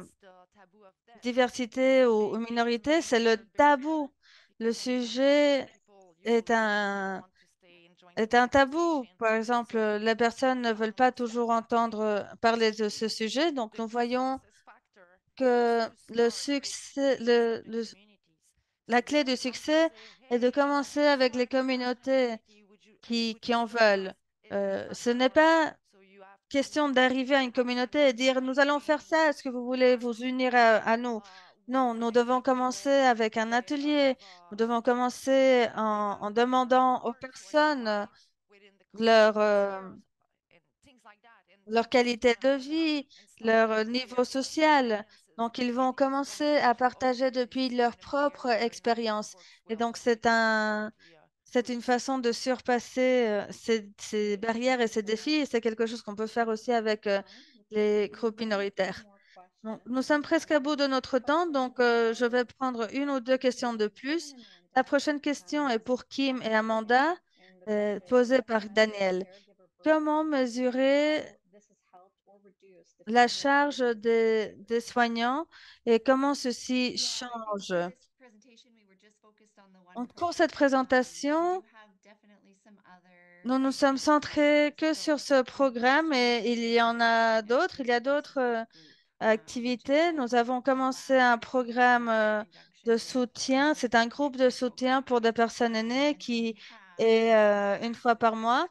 diversité ou minorité, c'est le tabou. Le sujet est est un tabou. Par exemple, les personnes ne veulent pas toujours entendre parler de ce sujet. Donc, nous voyons que le succès, la clé du succès est de commencer avec les communautés qui en veulent. Ce n'est pas question d'arriver à une communauté et dire, nous allons faire ça, est-ce que vous voulez vous unir à nous? Non, nous devons commencer avec un atelier. Nous devons commencer en demandant aux personnes leur, leur qualité de vie, leur niveau social. Donc, ils vont commencer à partager depuis leur propre expérience. Et donc, c'est une façon de surpasser ces barrières et ces défis. Et c'est quelque chose qu'on peut faire aussi avec les groupes minoritaires. Donc, nous sommes presque à bout de notre temps, donc je vais prendre une ou deux questions de plus. La prochaine question est pour Kim et Amanda, posée par Daniel. Comment mesurer la charge des soignants et comment ceci change? Pour cette présentation, nous nous sommes centrés que sur ce programme et il y en a d'autres. Il y a d'autres activités. Nous avons commencé un programme de soutien. C'est un groupe de soutien pour des personnes aînées qui est une fois par mois.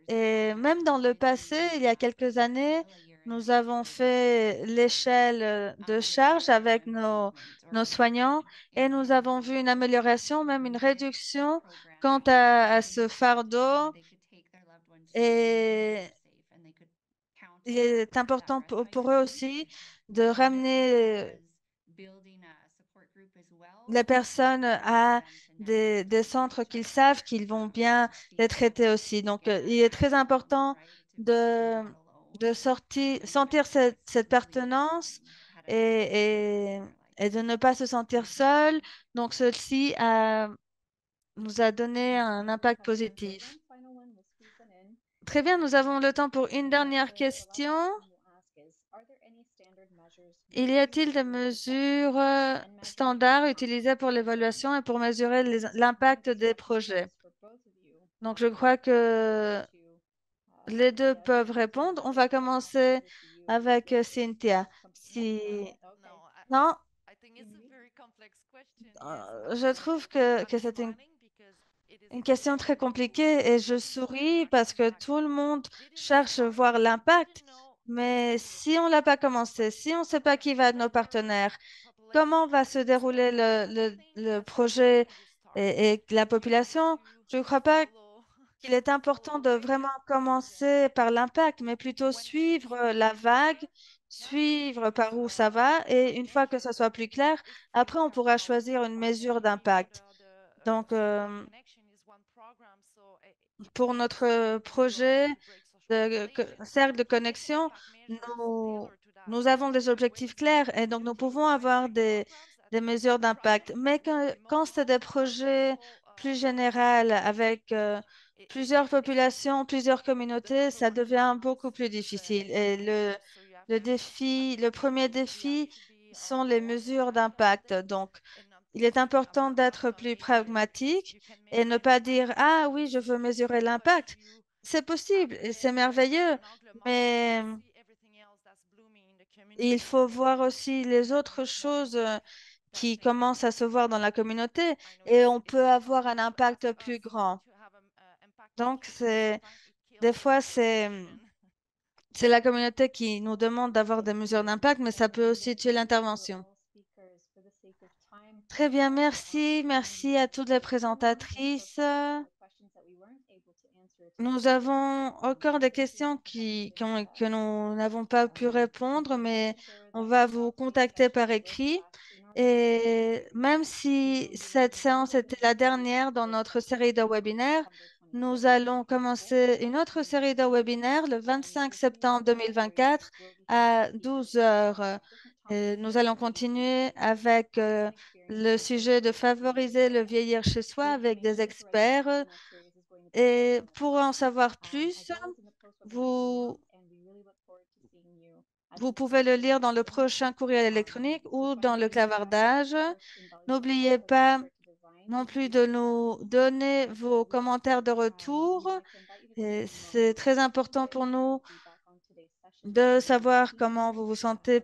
Et même dans le passé, il y a quelques années, nous avons fait l'échelle de charge avec nos soignants et nous avons vu une amélioration, même une réduction quant à ce fardeau. Et il est important pour eux aussi de ramener les personnes à des centres qu'ils savent qu'ils vont bien les traiter aussi. Donc, il est très important de, de sentir cette pertenance et de ne pas se sentir seul. Donc, ceci nous a donné un impact positif. Très bien, nous avons le temps pour une dernière question. Il y a-t-il des mesures standards utilisées pour l'évaluation et pour mesurer l'impact des projets? Donc, je crois que les deux peuvent répondre. On va commencer avec Cynthia. Si... Non, je trouve que c'est une question très compliquée et je souris parce que tout le monde cherche à voir l'impact. Mais si on ne l'a pas commencé, si on ne sait pas qui va être nos partenaires, comment va se dérouler le projet et la population, je ne crois pas qu'il est important de vraiment commencer par l'impact, mais plutôt suivre la vague, suivre par où ça va, et une fois que ça soit plus clair, après on pourra choisir une mesure d'impact. Donc, pour notre projet de cercle de connexion, nous avons des objectifs clairs et donc nous pouvons avoir des mesures d'impact. Mais quand c'est des projets plus généraux avec plusieurs populations, plusieurs communautés, ça devient beaucoup plus difficile. Et le premier défi sont les mesures d'impact. Donc, il est important d'être plus pragmatique et ne pas dire, ah oui, je veux mesurer l'impact. C'est possible et c'est merveilleux, mais il faut voir aussi les autres choses qui commencent à se voir dans la communauté et on peut avoir un impact plus grand. Donc, des fois, c'est la communauté qui nous demande d'avoir des mesures d'impact, mais ça peut aussi tuer l'intervention. Très bien, merci. Merci à toutes les présentatrices. Nous avons encore des questions que nous n'avons pas pu répondre, mais on va vous contacter par écrit. Et même si cette séance était la dernière dans notre série de webinaires, nous allons commencer une autre série de webinaires le 25 septembre 2024 à 12 heures. Et nous allons continuer avec le sujet de favoriser le vieillir chez soi avec des experts. Et pour en savoir plus, vous, vous pouvez le lire dans le prochain courriel électronique ou dans le clavardage. N'oubliez pas non plus de nous donner vos commentaires de retour. Et c'est très important pour nous de savoir comment vous vous sentez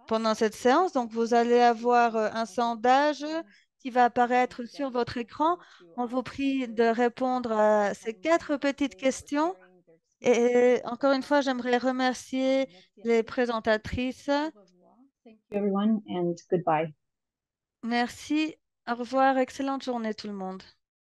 pendant cette séance. Donc, vous allez avoir un sondage qui va apparaître sur votre écran. On vous prie de répondre à ces 4 petites questions. Et encore une fois, j'aimerais remercier les présentatrices. Thank you everyone and goodbye. Merci. Au revoir. Excellente journée tout le monde.